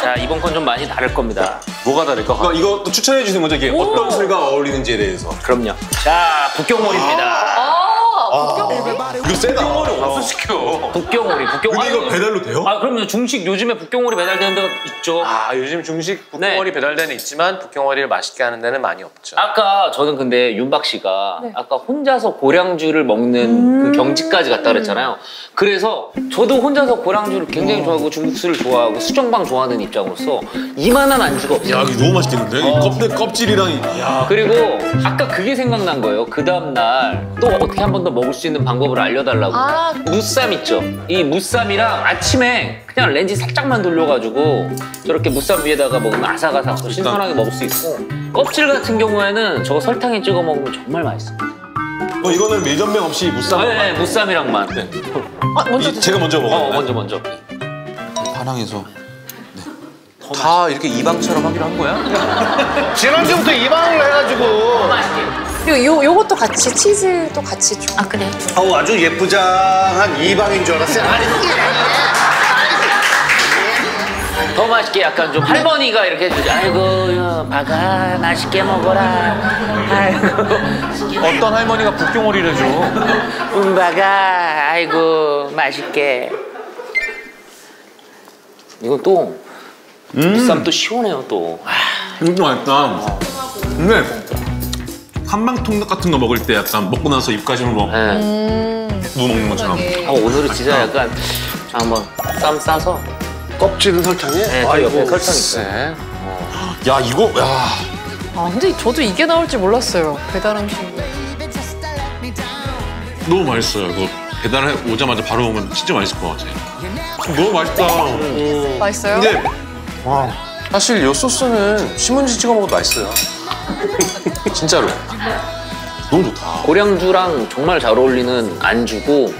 자, 이번 건 좀 많이 다를 겁니다. 뭐가 다를까? 그러니까 이것도 추천해 주시는 거죠? 이게 어떤 술과 어울리는지에 대해서. 그럼요. 자, 북경오리입니다. 이거 세다. 북경오리 어디서 시켜? 북경오리. 근데 이거 배달로 돼요? 아, 그럼요. 중식 요즘에 북경오리 배달되는 데가 있죠. 아, 요즘 중식 북경오리 배달되는 있지만 북경오리를 맛있게 하는 데는 많이 없죠. 아까 저는 근데 윤박 씨가 아까 혼자서 고량주를 먹는 그 경지까지 갔다 그랬잖아요. 그래서 저도 혼자서 고량주를 굉장히 좋아하고 중국술을 좋아하고 수정방 좋아하는 입장으로서 이만한 안주가 없어요. 야, 이거 너무 맛있겠는데? 껍질이랑. 그리고 아까 그게 생각난 거예요. 그 다음날 또 어떻게 한 번 더 먹을 수 있는 방법을 알려달라고. 무쌈 있죠? 이 무쌈이랑 아침에 그냥 렌즈 살짝만 돌려가지고 저렇게 무쌈 위에다가 먹으면 아삭아삭 신선하게 먹을 수 있고, 껍질 같은 경우에는 저거 설탕에 찍어 먹으면 정말 맛있습니다. 이거는 밀전병 없이 무쌈. 네, 무쌈이랑만. 네. 먼저 제가 먼저 먹어요. 먼저. 파랑에서. 다 이렇게 이방처럼 하기로 한 거야? 지난주부터 이방을 해가지고. 그리고 요것도 같이 치즈도 같이 좀. 아 그래? 아주 예쁘장한 이방인 줄 알았어요. 더 맛있게 약간 좀 할머니가 이렇게 해주지. 아이고 야, 박아 맛있게 먹어라. 아이고 어떤 할머니가 북경오리를 줘? 박아 아이고 맛있게. 이건 또 무쌈 또 시원해요 또. 이거 맛있다. 근데 한방통닭 같은 거 먹을 때 약간 먹고 나서 입가심을 누워 먹는 것처럼. 오늘은 진짜 약간 한번 쌈 싸서. 껍질은 설탕에? 네, 그 옆에 설탕 있어요. 야, 이거, 야. 근데 저도 이게 나올 줄 몰랐어요. 배달 음식. 너무 맛있어요. 이거 배달 오자마자 바로 먹으면 진짜 맛있을 것 같아요. 너무 맛있다. 맛있어요? 근데 사실 이 소스는 신문지 찍어 먹어도 맛있어요. 진짜로. 너무 좋다. 고량주랑 정말 잘 어울리는 안주고,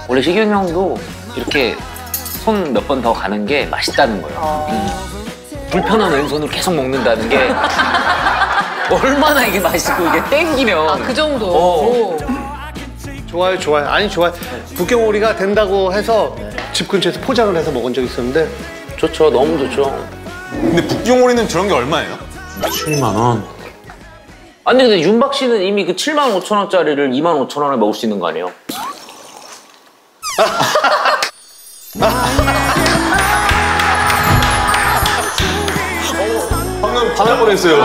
원래 식용 형도 이렇게 손 몇 번 더 가는 게 맛있다는 거예요. 불편한 왼손으로 계속 먹는다는 게 얼마나 이게 맛있고 이게 땡기면. 그 정도. 좋아요, 좋아요. 아니, 좋아요. 북경오리가 된다고 해서 집 근처에서 포장을 해서 먹은 적이 있었는데. 좋죠, 너무 좋죠. 근데 북경오리는 저런 게 얼마예요? 7만 원. 아니 근데 윤박 씨는 이미 그 75,000원짜리를 25,000원에 먹을 수 있는 거 아니에요? 방금 반할 뻔했어요.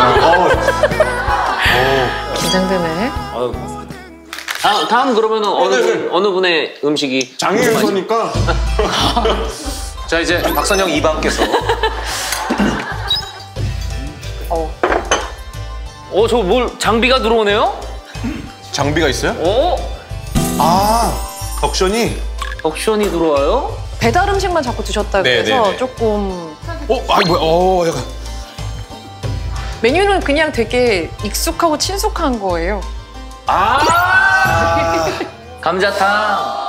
긴장되네. 다음 그러면은 어느 분의 음식이 장애인서니까. 자, 이제 박선영 이방께서. 저 뭘 장비가 들어오네요? 장비가 있어요? 덕션이? 덕션이 들어와요? 배달 음식만 자꾸 드셨다고 해서 조금. 뭐야? 약간. 메뉴는 그냥 되게 익숙하고 친숙한 거예요. 감자탕.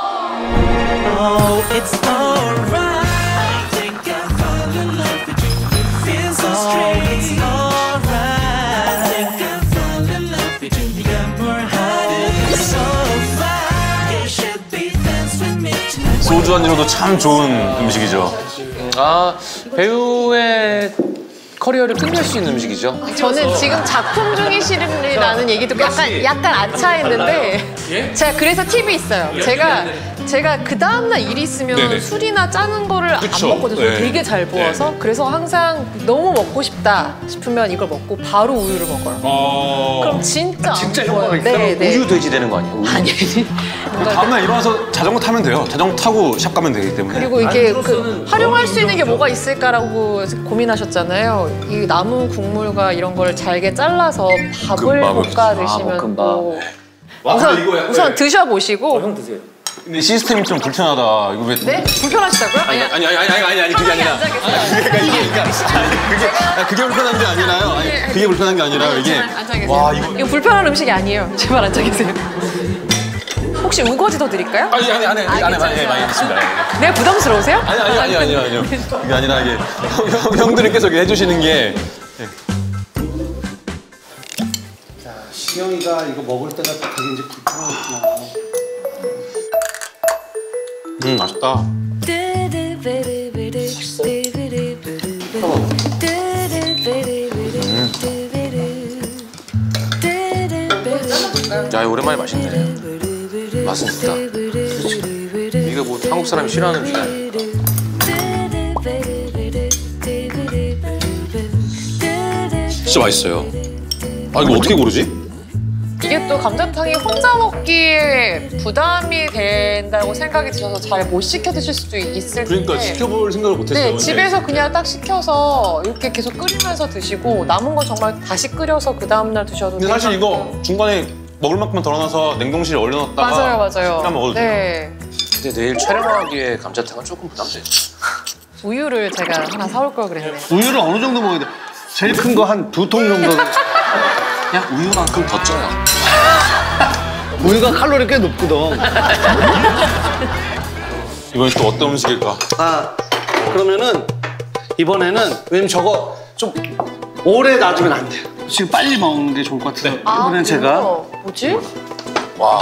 소주 한 잔으로도 참 좋은 음식이죠. 배우의 커리어를 끝낼 수 있는 음식이죠. 저는 지금 작품 중이시라는 얘기도 약간 아차했는데 제가 그래서 팁이 있어요. 제가 그 다음날 일이 있으면 술이나 짜는 거를 안 먹거든요. 되게 잘 부어서. 그래서 항상 너무 먹고 싶다 싶으면 이걸 먹고 바로 우유를 먹어요. 그럼 진짜 효과가 있어요? 우유 돼지 되는 거 아니에요? 아니. 다음날 일어나서 자전거 타면 돼요. 자전거 타고 샵 가면 되기 때문에. 그리고 이게 활용할 수 있는 게 뭐가 있을까라고 고민하셨잖아요. 이 나무 국물과 이런 걸 잘게 잘라서 밥을 볶아 드시면 또 우선 드셔보시고. 형 드세요. 근데 시스템이 좀 불편하다. 이거 왜? 네? 불편하시다고요? 아니 그게 아니라. 그게 불편한 게 아니라요. 그게 불편한 게 아니라 이게. 앉아 계세요. 이거 불편한 음식이 아니에요. 제발 앉아 계세요. 혹시 우거지 더 드릴까요? 아니 많이 했습니다. 내가 부담스러우세요? 아니요. 그게 아니라 이게 형들이 계속 해주시는 게. 자, 시영이가 이거 먹을 때가 되게 이제 불편하구나. 맛있다. 야, 이거 오랜만에 맛있네. 맛은 좋다. 이게 뭐 한국 사람이 싫어하는 음식 아니야? 진짜 맛있어요. 아 이거 어떻게 고르지? 이게 또 감자탕이 혼자 먹기에 부담이 된다고 생각이 드셔서 잘 못 시켜 드실 수도 있을 텐데. 그러니까 시켜볼 생각을 못했어요. 네, 집에서 그냥 딱 시켜서 이렇게 계속 끓이면서 드시고 남은 건 정말 다시 끓여서 그 다음날 드셔도 근데 사실 이거 중간에 먹을 만큼만 덜어놔서 냉동실에 얼려놨다가 맞아요. 식감 먹어도 돼요. 네. 근데 내일 촬영하기에 감자탕은 조금 부담돼. 우유를 제가 하나 사올 걸 그랬네요. 우유를 어느 정도 먹어야 돼? 제일 큰 거 한 2통 정도. 그냥 우유만큼 더 쪄요. 우유가 칼로리 꽤 높거든. 이번엔 또 어떤 음식일까? 아, 그러면은 이번에는 왜냐면 저거 좀 오래 놔두면 안 돼요. 지금 빨리 먹는 게 좋을 것 같아서 이번엔 제가 이거 뭐지? 와.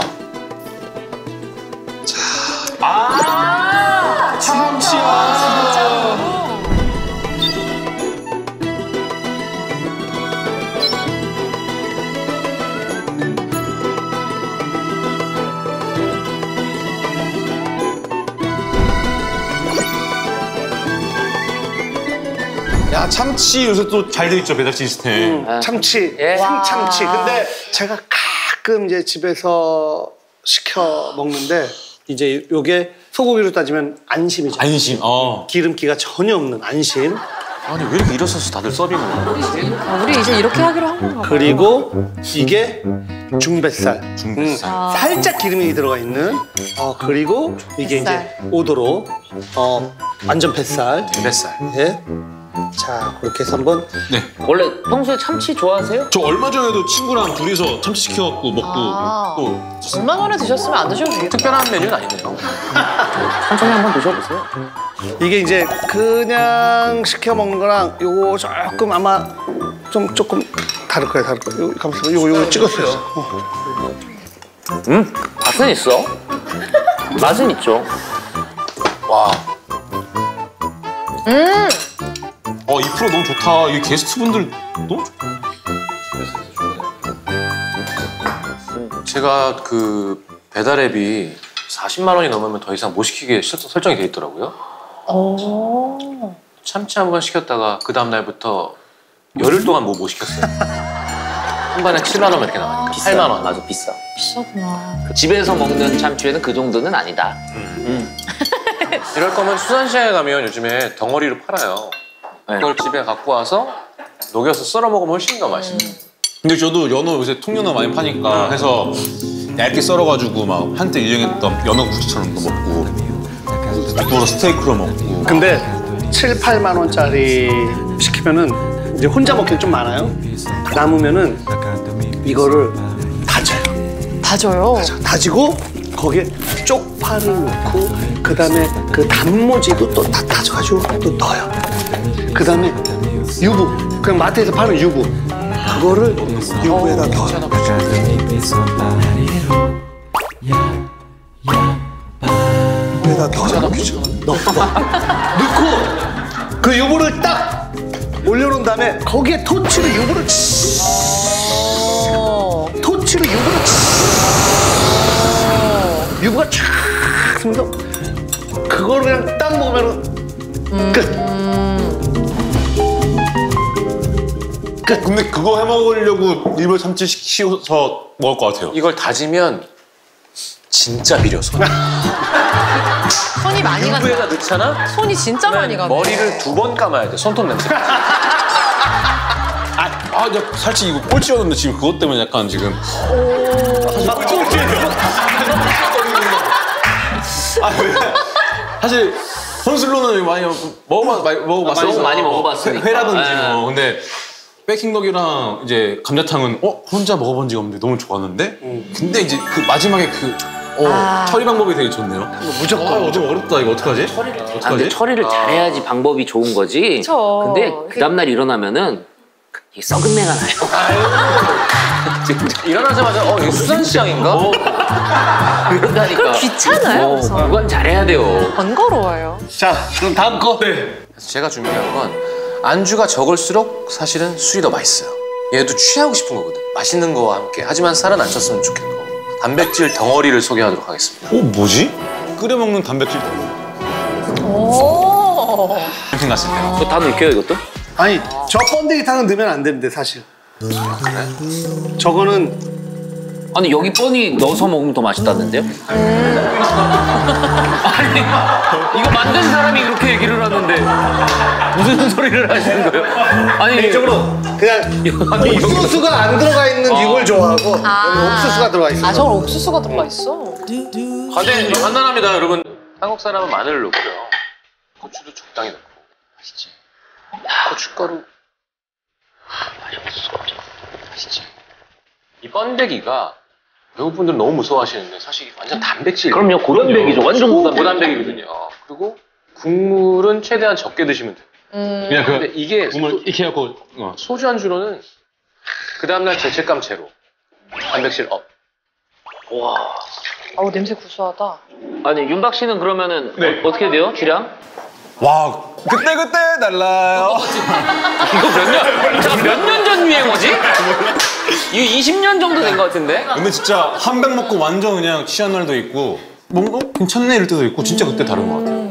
야 참치 요새 또 잘 돼 있죠 배달 시스템. 참치, 예. 생참치. 근데 제가 가끔 이제 집에서 시켜 먹는데 이제 요게 소고기로 따지면 안심이죠. 안심. 기름기가 전혀 없는 안심. 아니 왜 이렇게 일어서서 다들 서빙을 하는 거지? 우리 이제 이렇게 하기로 한 건가 봐요. 그리고 이게 중뱃살. 중뱃살. 살짝 기름이 들어가 있는. 그리고 이게 뱃살. 이제 오도로 완전 뱃살. 대뱃살. 예. 자, 그렇게 해서 한번 네. 원래 평소에 참치 좋아하세요? 저 얼마 전에도 친구랑 둘이서 참치 시켜갖고 먹고 아. 또 얼마 전에 드셨으면 안 드셔도 되겠다. 특별한 메뉴는 아니네요. 천천히 한번 드셔보세요. 이게 이제 그냥 시켜 먹는 거랑 요거 조금 아마 조금 다를 거예요, 다를 거예요. 요거 가만있어, 요거 찍었어요. 맛은 있어. 맛은 있죠. 와. 이 프로 너무 좋다. 이 게스트분들 너무 좋다. 제가 그 배달 앱이 40만 원이 넘으면 더 이상 못 시키게 설정이 돼 있더라고요. 참치 한 번 시켰다가 그 다음 날부터 열흘 동안 못 시켰어요. 한 번에 7만 원 이렇게 나와요. 8만 원. 맞아 비싸. 비싸구나. 집에서 먹는 참치에는 그 정도는 아니다. 이럴 거면 수산시장에 가면 요즘에 덩어리로 팔아요. 그걸 집에 갖고 와서 녹여서 썰어 먹으면 훨씬 더 맛있어요. 근데 저도 연어 요새 통연어 많이 파니까 해서 얇게 썰어가지고 막 한때 유행했던 연어 구이처럼도 먹고 구워서 스테이크로 먹고. 근데 7, 8만 원짜리 시키면은 이제 혼자 먹기는 좀 많아요. 남으면은 이거를 다져요. 다져요? 다지고 거기에 쪽파를 넣고 그다음에 그 단무지도 또 다 다져가지고 또 넣어요. 그다음에 유부, 그냥 마트에서 파는 유부, 그거를 유부에다 넣어요. 유부에다 넣어요. 넣고 그 유부를 딱 올려놓은 다음에 거기에 토치로 유부를 토치로 유부를 유부가 쫙 쓰면서 그거를 그냥 딱 먹으면 끝. 근데 그거 해 먹으려고 일부러 참치 시켜서 먹을 것 같아요. 이걸 다지면 진짜 비려 손이. 손이 많이 간다. 유부에다 넣잖아? 손이 진짜 많이 가네. 머리를 2번 감아야 돼. 손톱 냄새. 야, 살짝 이거 꼴찌였는데 지금 그것 때문에 약간 지금. 사실 선술로는 많이 먹어봤어요. 많이 먹어봤으니까. 회라든지 네. 뭐. 근데 백킹덕이랑 이제 감자탕은 혼자 먹어본 적이 없는데 너무 좋았는데 근데 이제 그 마지막에 처리 방법이 되게 좋네요. 무조건 좀 어렵다. 이거 어떡하지? 근데 처리를 잘해야지 방법이 좋은 거지. 그쵸. 근데 그 다음날 일어나면은 이 썩은 내가 나요. 진짜. 일어나자마자 이거 수산시장인가? 그러다니까. 귀찮아요. 그래서. 그건 잘해야 돼요. 번거로워요. 자, 그럼 다음 거. 그래서 제가 준비한 건 안주가 적을수록 사실은 술이 더 맛있어요. 얘도 취하고 싶은 거거든. 맛있는 거와 함께. 하지만 살은 안 쪘으면 좋겠고. 단백질 덩어리를 소개하도록 하겠습니다. 뭐지? 끓여 먹는 단백질. 오. 이렇게 갔을 때요. 그거 다 넣을게요, 이것도? 아니 저 번데기탕은 넣으면 안 되는데 사실. 저거는 아니, 여기 뻔히 넣어서 먹으면 더 맛있다는데요? 아니, 이거 만든 사람이 그렇게 얘기를 하는데 무슨 소리를 하시는 거예요? 아니, 개인적으로 그냥 아니, 옥수수가 안 들어가 있는 이걸 좋아하고 여기 옥수수가 들어가 있어. 아, 저건 옥수수가 들어가 있어. 과대 간단합니다, 여러분. 한국 사람은 마늘을 넣고요. 고추도 적당히 넣고. 맛있지? 고춧가루. 맛이 없을 것 같아. 맛있지? 이 번데기가 외국분들은 너무 무서워하시는데 사실 완전 단백질. 그럼요, 고단백이죠. 완전 고단백이거든요. 그리고 국물은 최대한 적게 드시면 돼요. 그냥 근데 이게 국물 이렇게 해갖고 소주 안주로는 그 다음날 죄책감 제로. 단백질 업. 와. 아우, 냄새 구수하다. 아니, 윤박 씨는 그러면은 네. 어떻게 돼요, 주량? 와 그때 달라요. 이거 몇 년? 잠깐 몇 년 전 유행어지? 이거 20년 정도 된 것 같은데? 근데 진짜 한 병 먹고 완전 그냥 취한 날도 있고 뭔가 괜찮네 이럴 때도 있고 진짜 그때 다른 것 같아요.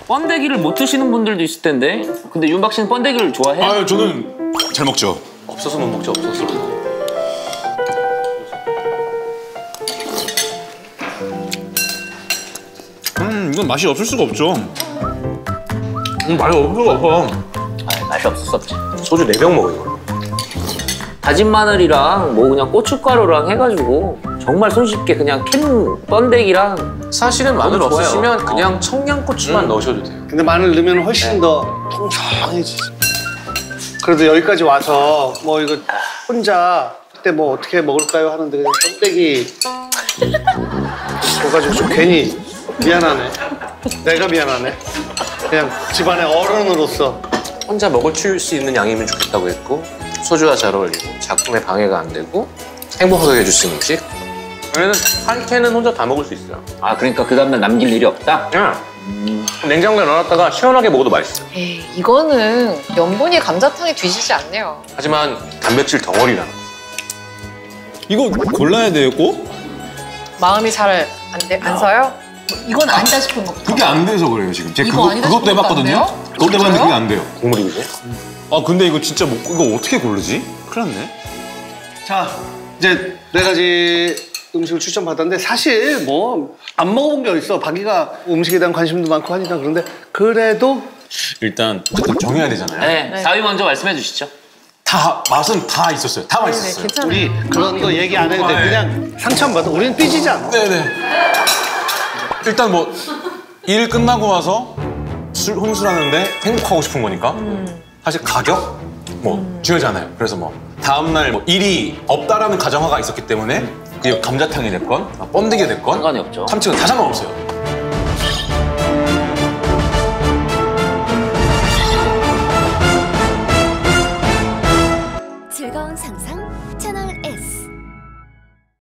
번데기를 못 드시는 분들도 있을 텐데. 근데 윤박 씨는 번데기를 좋아해? 아유 저는 잘 먹죠. 없어서 못 먹죠, 없어서. 이건 맛이 없을 수가 없죠. 맛이 없을 수가 없어. 아, 맛이 없을 수 없지. 소주 4병 먹어, 이걸로. 다진 마늘이랑 뭐 그냥 고춧가루랑 해가지고 정말 손쉽게 그냥 캔 번데기랑. 사실은 마늘 너무 좋아요. 없으시면 그냥 청양고추만 넣으셔도 돼요. 근데 마늘 넣으면 훨씬 더 통통해지지. 그래도 여기까지 와서 뭐 이거 혼자 그때 뭐 어떻게 먹을까요 하는데 그냥 번데기 줘가지고 좀 괜히 미안하네. 내가 미안하네. 그냥 집안의 어른으로서. 혼자 먹을 수 있는 양이면 좋겠다고 했고 소주와 잘 어울리고 작품에 방해가 안 되고 행복하게 해줄 수 있는 음식. 얘는 한 캔은 혼자 다 먹을 수 있어요. 아, 그러니까 그 다음날 남길 일이 없다? 냉장고에 넣어놨다가 시원하게 먹어도 맛있어요. 에이, 이거는 염분이 감자탕에 뒤지지 않네요. 하지만 단백질 덩어리라는 거. 이거 골라야 돼요 꼭? 마음이 잘 안 서요? 이건 아니다 싶은 것부터. 그게 안 돼서 그래요 지금. 제가 이거 아니다 그것도 싶은 것도 안 해봤거든요. 돼요? 그것도 해봤는데 그게 안 돼요. 국물이 그지? 아 근데 이거 진짜 이거 어떻게 고르지? 큰일 났네. 자, 이제 4가지 음식을 추천받았는데 사실 뭐 안 먹어본 게 어딨어. 박이가 음식에 대한 관심도 많고 하니까. 그런데 그래도 일단 정해야 되잖아요. 네. 4위 먼저 말씀해 주시죠. 다 맛은 다 있었어요. 다 맛있었어요. 괜찮아요. 우리 그런 거 얘기 안 해도 돼. 그냥 상처 안 받아. 우리는 삐지지 않아. 네네. 일단 뭐 일 끝나고 와서 혼술하는데 행복하고 싶은 거니까 사실 가격 뭐 중요하잖아요. 그래서 뭐 다음날 뭐 일이 없다라는 가정화가 있었기 때문에 그게 감자탕이 됐건 번데기가 됐건 상관이 없죠. 참치가 다 상관없어요.